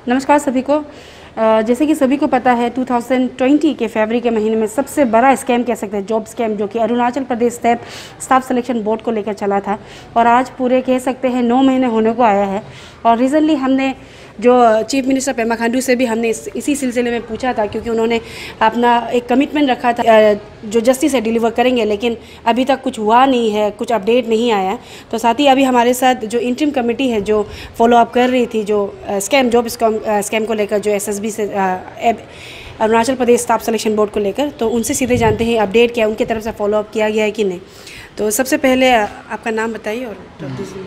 नमस्कार सभी को। जैसे कि सभी को पता है 2020 के फरवरी के महीने में सबसे बड़ा स्कैम कह सकते हैं, जॉब स्कैम, जो कि Arunachal Pradesh staff selection board को लेकर चला था और आज पूरे कह सकते हैं 9 महीने होने को आया है। और रिसेंटली हमने जो चीफ मिनिस्टर पेमा खांडू से भी हमने इसी सिलसिले में पूछा था, क्योंकि उन्होंने अपना एक कमिटमेंट रखा था जो जस्टिस है डिलीवर करेंगे, लेकिन अभी तक कुछ हुआ नहीं है, कुछ अपडेट नहीं आया। तो साथ ही अभी हमारे साथ जो इंटरिम कमेटी है जो फॉलो अप कर रही थी जो जॉब स्कैम को लेकर, जो एसएसबी से Arunachal Pradesh staff selection board को लेकर, तो उनसे सीधे जानते हैं अपडेट क्या उनकी तरफ से फॉलो अप किया गया है कि नहीं। तो सबसे पहले आपका नाम बताइए। और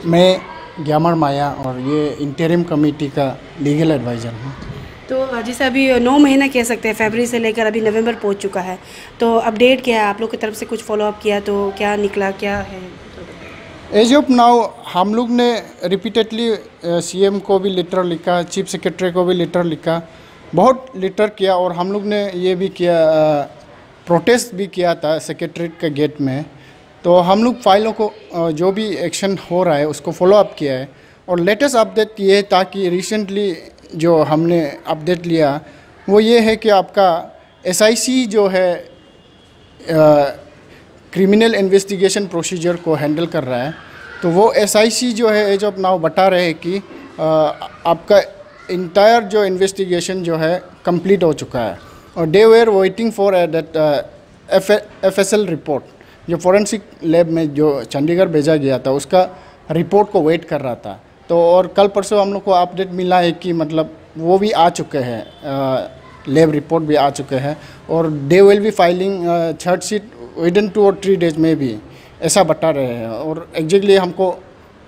मैं ग्यामर माया और ये इंटरिम कमेटी का लीगल एडवाइज़र हूँ। तो जैसे अभी 9 महीना कह सकते हैं, फरवरी से लेकर अभी नवंबर पहुंच चुका है, तो अपडेट क्या है? आप लोग की तरफ से कुछ फॉलोअप किया तो क्या निकला, क्या है? एज ऑफ नाउ हम लोग ने रिपीटेडली सीएम को भी लेटर लिखा, चीफ सेक्रेटरी को भी लेटर लिखा, बहुत लेटर किया और हम लोग ने ये भी किया, प्रोटेस्ट भी किया था सेक्रेटरीट के गेट में। तो हम लोग फाइलों को जो भी एक्शन हो रहा है उसको फॉलो अप किया है। और लेटेस्ट अपडेट ये था कि रिसेंटली जो हमने अपडेट लिया वो ये है कि आपका एसआईसी जो है क्रिमिनल इन्वेस्टिगेशन प्रोसीजर को हैंडल कर रहा है, तो वो एसआईसी जो है एज ऑफ नाउ बता रहे हैं कि आपका इंटायर जो इन्वेस्टिगेशन जो है कंप्लीट हो चुका है और they were waiting for that FSL report, जो फॉरेंसिक लैब में जो चंडीगढ़ भेजा गया था उसका रिपोर्ट को वेट कर रहा था। तो और कल परसों हम लोग को अपडेट मिला है कि मतलब वो भी आ चुके हैं, लैब रिपोर्ट भी आ चुके हैं और they will be filing chargesheet within 2 और 3 डेज में भी, ऐसा बता रहे हैं। और एग्जैक्टली हमको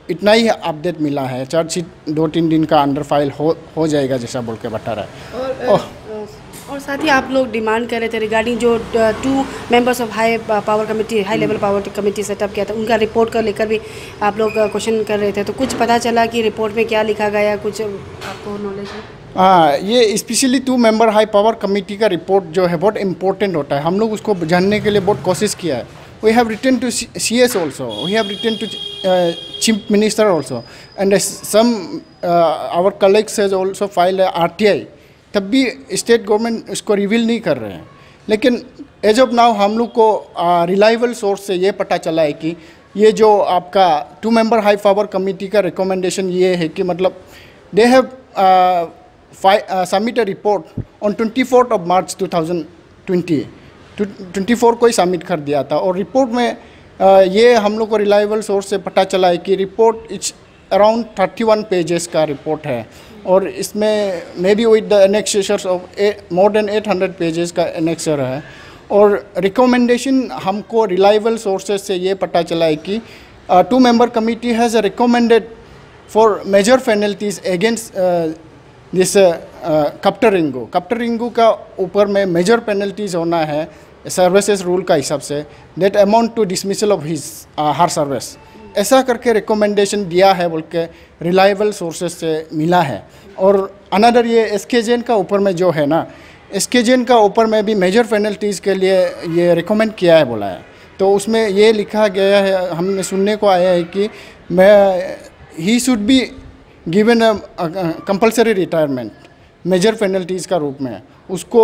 इतना ही अपडेट मिला है, चार्जशीट 2-3 दिन का अंडर फाइल हो जाएगा जैसा बोल के बता रहा है। और साथ ही आप लोग डिमांड कर रहे थे रिगार्डिंग जो 2 members of high level power committee setup किया था, उनका रिपोर्ट को लेकर भी आप लोग क्वेश्चन कर रहे थे। तो कुछ पता चला कि रिपोर्ट में क्या लिखा गया, कुछ आपको नॉलेज है? हाँ, ये specially 2 member high power committee का रिपोर्ट जो है बहुत इंपॉर्टेंट होता है। हम लोग उसको जानने के लिए बहुत कोशिश किया है। We have written to CS also, we have written to chief minister also and some our colleagues has also file RTI। तब भी स्टेट गवर्नमेंट इसको रिवील नहीं कर रहे हैं। लेकिन एज ऑफ नाउ हम लोग को रिलायबल सोर्स से ये पता चला है कि ये जो आपका 2 मेंबर हाई पावर कमेटी का रिकमेंडेशन ये है कि मतलब they have submit a report on 24 of March 2020, 24 को ही सबमिट कर दिया था। और रिपोर्ट में ये हम लोग को रिलायबल सोर्स से पता चला है कि रिपोर्ट इट्स अराउंड 31 पेजेस का रिपोर्ट है और इसमें maybe with the annexures of more than 800 pages का एनेक्सर है। और रिकमेंडेशन हमको रिलायबल सोर्सेज से ये पता चला है कि 2 member committee has recommended for major penalties against this कप्टरिंगू का ऊपर में मेजर पेनल्टीज होना है सर्विसेज रूल का हिसाब से, that amount to dismissal of his her service, ऐसा करके रिकमेंडेशन दिया है बोल के रिलायबल सोर्सेज से मिला है। और अनदर ये SKJN का ऊपर में जो है ना, SKJN का ऊपर में भी मेजर पेनल्टीज़ के लिए ये रिकमेंड किया है बोला है। तो उसमें ये लिखा गया है, हमने सुनने को आया है कि he should be given compulsory retirement major penalties का रूप में, उसको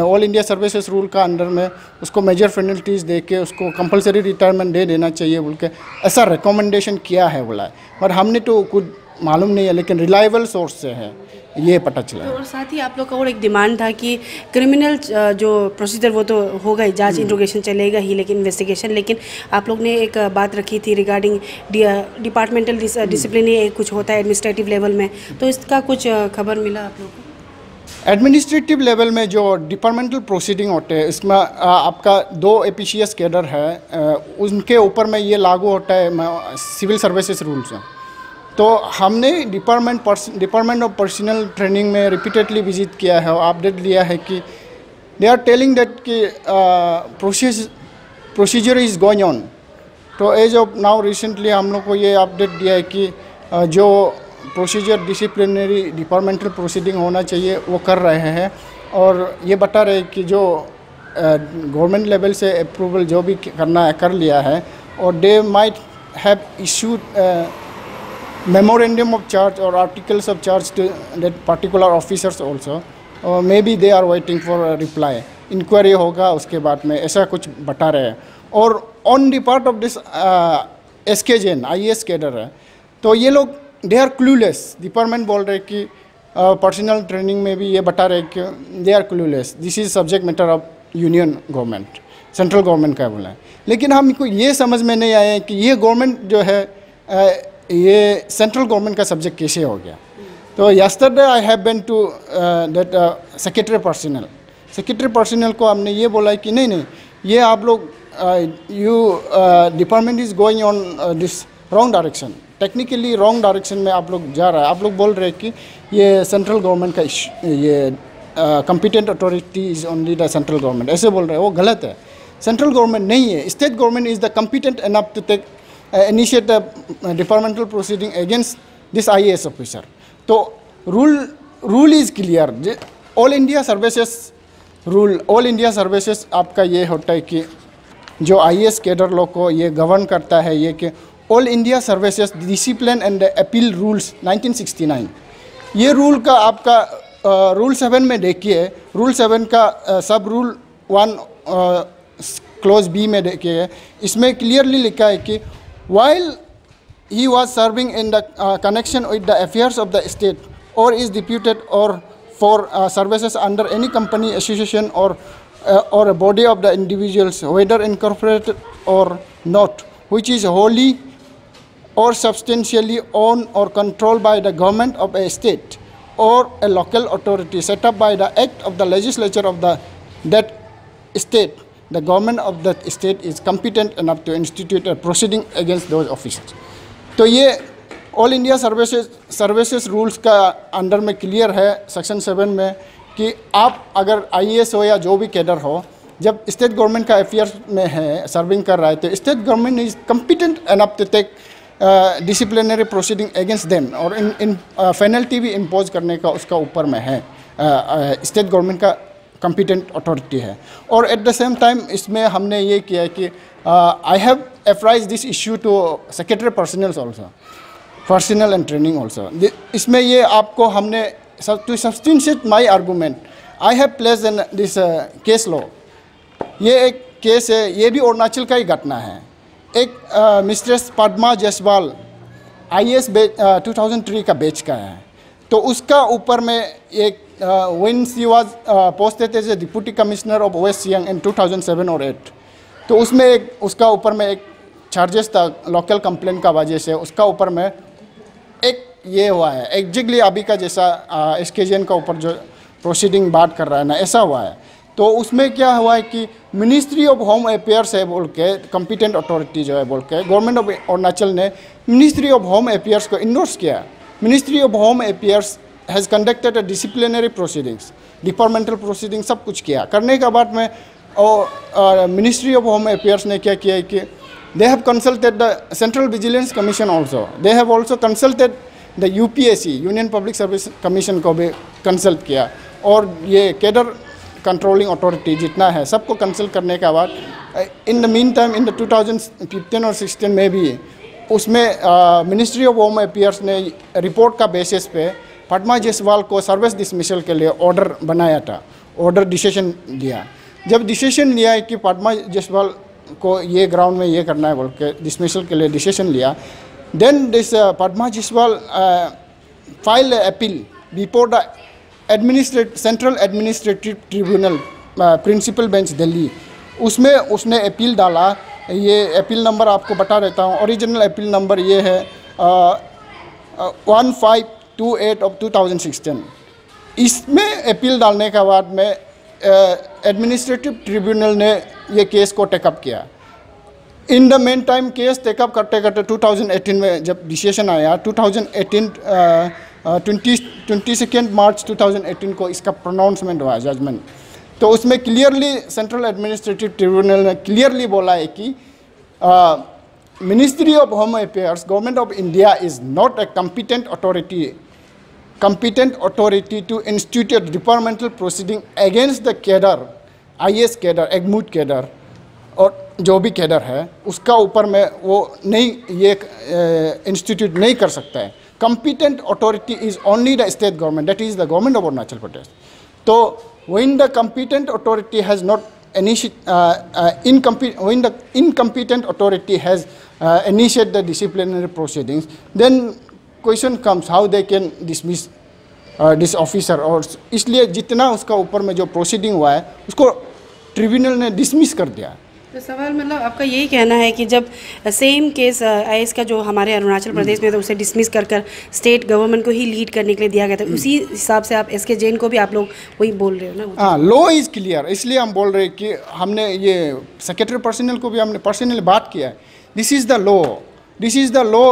ऑल इंडिया सर्विसेज रूल का अंडर में उसको मेजर पेनल्टीज़ दे के उसको कंपलसरी रिटायरमेंट दे देना चाहिए बोल के ऐसा रिकमेंडेशन किया है बोला है। पर हमने तो कुछ मालूम नहीं है, लेकिन रिलायबल सोर्स से है ये पता चला। और साथ ही आप लोग का और एक डिमांड था कि क्रिमिनल जो प्रोसीजर वो तो होगा ही, जांच इंट्रोगेशन चलेगा ही, लेकिन इन्वेस्टिगेशन, लेकिन आप लोग ने एक बात रखी थी रिगार्डिंग डिपार्टमेंटल डिसिप्लिन कुछ होता है एडमिनिस्ट्रेटिव लेवल में, तो इसका कुछ खबर मिला आप लोग को? एडमिनिस्ट्रेटिव लेवल में जो डिपार्टमेंटल प्रोसीडिंग होते हैं इसमें आपका 2 APCS कैडर है, उनके ऊपर में ये लागू होता है सिविल सर्विसेज रूल्स। तो हमने डिपार्टमेंट ऑफ पर्सनल ट्रेनिंग में रिपीटेडली विजिट किया है और अपडेट लिया है कि दे आर टेलिंग दैट कि प्रोसीजर इज़ गोइंग ऑन। तो एज ऑफ नाउ रिसेंटली हम लोग को ये अपडेट दिया है कि जो प्रोसीजर डिसिप्लिनरी डिपार्टमेंटल प्रोसीडिंग होना चाहिए वो कर रहे हैं और ये बता रहे हैं कि जो गवर्नमेंट लेवल से अप्रूवल जो भी करना है कर लिया है और they might have issued memorandum of charge or articles of charge to that particular officers also, or maybe they are waiting for a reply. Inquiry होगा उसके बाद में ऐसा कुछ बता रहे हैं. और on the part of this SK Jain IAS cadre है, तो ये लोग they are clueless. डिपार्टमेंट बोल रहे कि पर्सनल ट्रेनिंग में भी ये बता रहे कि they are clueless. This is subject matter of union government, central government का बोला है. लेकिन हमको ये समझ में नहीं आया कि ये गवर्नमेंट जो है ये सेंट्रल गवर्नमेंट का सब्जेक्ट कैसे हो गया. तो yesterday I have been to that secretary personal को हमने ये बोला है कि नहीं ये आप लोग you department is going on this wrong direction, technically wrong direction में आप लोग जा रहा है. आप लोग बोल रहे हैं कि ये सेंट्रल गवर्नमेंट का ये competent authority is only the central government, ऐसे बोल रहे हैं. वो गलत है. सेंट्रल गवर्नमेंट नहीं है, state government is the competent enough to take initiate a departmental proceeding against this IAS officer. तो rule is clear. All India services rule, all India services आपका ये होता है कि जो IAS कैडर लोग को ये गवर्न करता है ये कि all India services discipline and appeal rules 1969. ये रूल का आपका रूल 7 में देखिए, रूल 7 का सब रूल 1 क्लोज बी में देखिए, इसमें क्लियरली लिखा है कि while he was serving in the connection with the affairs of the state or is deputed or for services under any company, association or a body of the individuals, whether incorporated or not, which is wholly or substantially owned or controlled by the government of a state or a local authority set up by the act of the legislature of that state, the government of that state is competent enough to institute a proceeding against those officers. तो ये all India services rules का under में clear है section 7 में कि आप अगर IAS हो या जो भी कैडर हो, जब स्टेट गवर्नमेंट का अफेयर्स में है, सर्विंग कर रहा है, तो state government is competent enough to take disciplinary proceeding against them और इन पेनल्टी भी इम्पोज करने का उसका ऊपर में है, स्टेट गवर्नमेंट का कम्पिटेंट अथॉरिटी है. और एट द सेम टाइम इसमें हमने ये किया है कि I have apprise this issue to secretary personnels also, personnel and training also. इसमें ये आपको हमने to substantiate my argument I have placed in this case law. ये एक केस है, ये भी अरुणाचल का ही घटना है. एक मिस्ट्रेस पद्मा जायसवाल IAS 2003 का बैच का है. तो उसका ऊपर में एक when she was posted as a deputy commissioner of West Siang in 2007 or 8, तो उसमें एक उसका ऊपर में एक चार्जेस था लोकल कंप्लेंट का वजह से, उसका ऊपर में एक ये हुआ है एग्जैक्टली अभी का जैसा SK Jain का ऊपर जो प्रोसीडिंग बात कर रहा है ना, ऐसा हुआ है. तो उसमें क्या हुआ है कि मिनिस्ट्री ऑफ होम अफेयर्स है बोल के, कॉम्पिटेंट अथॉरिटी जो है बोल के, गवर्नमेंट ऑफ अरुणाचल ने मिनिस्ट्री ऑफ होम अफेयर्स को इंडोर्स किया. Ministry of home affairs has conducted a disciplinary proceedings, departmental proceeding सब कुछ किया. करने के बाद में और मिनिस्ट्री ऑफ होम अफेयर्स ने क्या किया है कि they have consulted the central vigilance commission also, they have also consulted the UPSC union public service commission को भी कंसल्ट किया. और ये कैडर कंट्रोलिंग अथॉरिटी जितना है सबको कंसल्ट करने के बाद in the mean time in the 2015 और 16 में भी उसमें मिनिस्ट्री ऑफ होम अफेयर्स ने रिपोर्ट का बेसिस पे पद्मा जायसवाल को सर्विस डिसमिसल के लिए ऑर्डर बनाया था, ऑर्डर डिसीजन दिया. जब डिसीजन लिया है कि पद्मा जायसवाल को ये ग्राउंड में ये करना है बोल के डिसमिसल के लिए डिसीजन लिया, then this Padma Jaiswal file appeal before the central administrative tribunal principal bench Delhi. उसमें उसने अपील डाला. ये अपील नंबर आपको बता देता हूँ. ओरिजिनल अपील नंबर ये है 1528 ऑफ 2016. इसमें अपील डालने के बाद में एडमिनिस्ट्रेटिव ट्रिब्यूनल ने ये केस को टेकअप किया. In the main time case take up करते करते 2018 में जब डिसीजन आया, 22 मार्च 2018 को इसका प्रोनाउंसमेंट हुआ, जजमेंट. तो उसमें क्लियरली सेंट्रल एडमिनिस्ट्रेटिव ट्रिब्यूनल ने क्लियरली बोला है कि ministry of home affairs government of India is not a competent authority to institute departmental proceeding against the cadre, IAS cadre, एग्मूट cadre और जो भी कैडर है उसका ऊपर में वो नहीं ये इंस्टीट्यूट नहीं कर सकता है. competent authority is only the state government, that is the government of Arunachal Pradesh. So when the competent authority has not when the incompetent authority has initiated the disciplinary proceedings, then question comes how they can dismiss this officer. और इसलिए जितना उसका ऊपर में जो proceeding हुआ है उसको ट्रिब्यूनल ने डिसमिस कर दिया। तो सवाल मतलब आपका यही कहना है कि जब सेम केस आईएएस का जो हमारे अरुणाचल प्रदेश में था उसे डिसमिस कर स्टेट गवर्नमेंट को ही लीड करने के लिए दिया गया था, उसी हिसाब से आप एसके जैन को भी आप लोग वही बोल रहे हो ना? हाँ, लॉ इज़ क्लियर, इसलिए हम बोल रहे हैं कि हमने ये सेक्रेटरी पर्सनल को भी हमने पर्सनली बात किया है। This is the law, this is the law,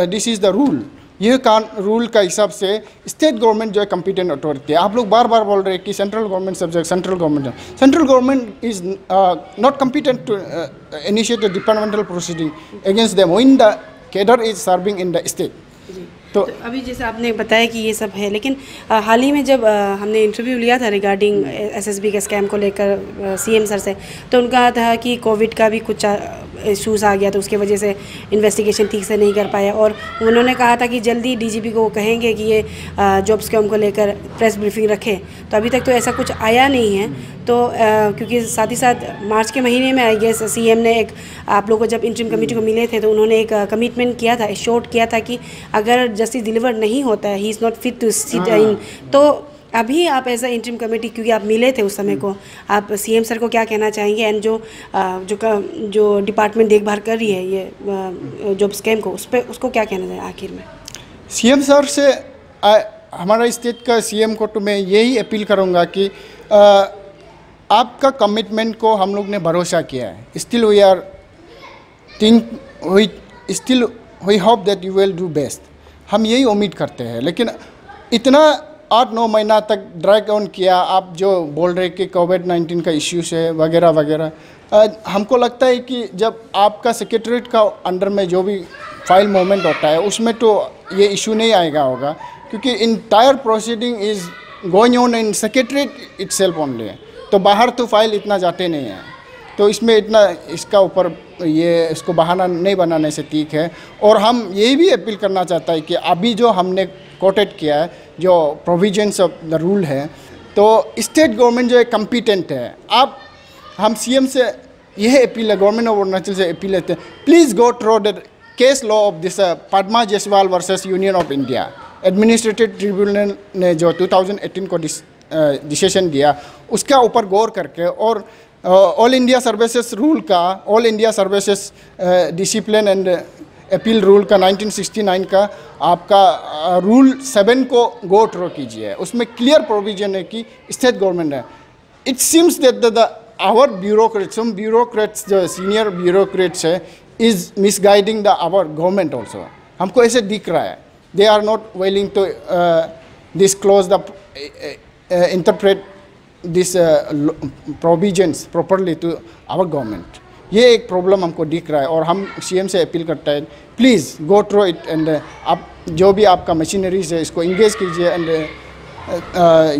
this is the rule. ये रूल का हिसाब से स्टेट गवर्नमेंट जो है कंपिटेंट अथॉरिटी है। आप लोग बार बार बोल रहे हैं कि central government subject, central government is not competent to initiate the departmental proceeding against them when the cadre is serving in the state. तो अभी जैसे आपने बताया कि ये सब है, लेकिन हाल ही में जब हमने इंटरव्यू लिया था रिगार्डिंग एसएसबी के स्कैम को लेकर सीएम सर से, तो उनका था कि कोविड का भी कुछ इशूज़ आ गया तो उसके वजह से इन्वेस्टिगेशन ठीक से नहीं कर पाया, और उन्होंने कहा था कि जल्दी डीजीपी को कहेंगे कि ये जॉब स्कैम को लेकर प्रेस ब्रीफिंग रखे। तो अभी तक तो ऐसा कुछ आया नहीं है। तो क्योंकि साथ ही साथ मार्च के महीने में आई गेस सीएम ने एक आप लोगों को जब इंटरिम कमेटी को मिले थे तो उन्होंने एक कमिटमेंट किया था, एश्योर्ड किया था कि अगर जस्टिस डिलीवर नहीं होता है, he is not fit to sit in. तो अभी आप एज अ इंटरिम कमेटी, क्योंकि आप मिले थे उस समय को, आप सीएम सर को क्या कहना चाहेंगे? एंड जो डिपार्टमेंट देखभाल कर रही है ये जॉब स्कैम को, उस पर उसको क्या कहना चाहिए आखिर में? सीएम सर से हमारा स्टेट का सीएम को तो मैं यही अपील करूँगा कि आपका कमिटमेंट को हम लोग ने भरोसा किया है। Still we hope that you will do best, हम यही उम्मीद करते हैं। लेकिन इतना 8-9 महीना तक ड्रैग ऑन किया, आप जो बोल रहे कि कोविड-19 का इश्यूज है वगैरह वगैरह, हमको लगता है कि जब आपका सेक्रेटरीट का अंडर में जो भी फाइल मूवमेंट होता है उसमें तो ये इशू नहीं आएगा होगा, क्योंकि entire proceeding is going on in secretariat itself only. तो बाहर तो फाइल इतना जाते नहीं हैं, तो इसमें इतना इसका ऊपर ये इसको बहाना नहीं बनाने से ठीक है। और हम यही भी अपील करना चाहता है कि अभी जो हमने कोटेड किया है, जो प्रोविजंस ऑफ द रूल है, तो स्टेट गवर्नमेंट जो है कम्पिटेंट है। आप हम सीएम से यह अपील है, गवर्नमेंट ऑफ अरुणाचल से अपील है, please go through the case law of this Padma Jaiswal versus union of India. Administrative tribunal ने जो 2018 को डिसीजन दिया उसका ऊपर गौर करके, और ऑल इंडिया सर्विसेज रूल का, all India services discipline and appeal rule का 1969 का आपका रूल 7 को गो थ्रू कीजिए। उसमें क्लियर प्रोविजन है कि स्टेट गवर्नमेंट है। It seems that our bureaucrats, some bureaucrats जो सीनियर ब्यूरोक्रेट्स है, is misguiding the our government also. हमको ऐसे दिख रहा है, they are not willing to disclose the interpret this provisions properly to our government. ये एक प्रॉब्लम हमको दिख रहा है, और हम सीएम से अपील करते हैं please go through it, and आप जो भी आपका मशीनरीज है इसको इंगेज कीजिए, एंड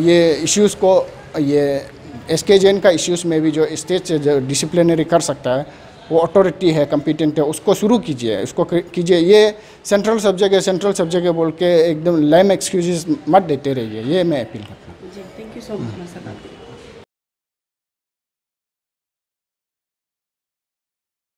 ये इश्यूज़ को, ये एसके जैन का इश्यूज़ में भी जो स्टेट से जो डिसिप्लिनरी कर सकता है, वो अथॉरिटी है, कंपिटेंट है, उसको शुरू कीजिए, उसको कीजिए। ये सेंट्रल सब्जेक्ट है बोल के एकदम लैम एक्सक्यूजेस मत देते रहिए, ये मैं अपील करता हूँ। जी, thank you so much sir.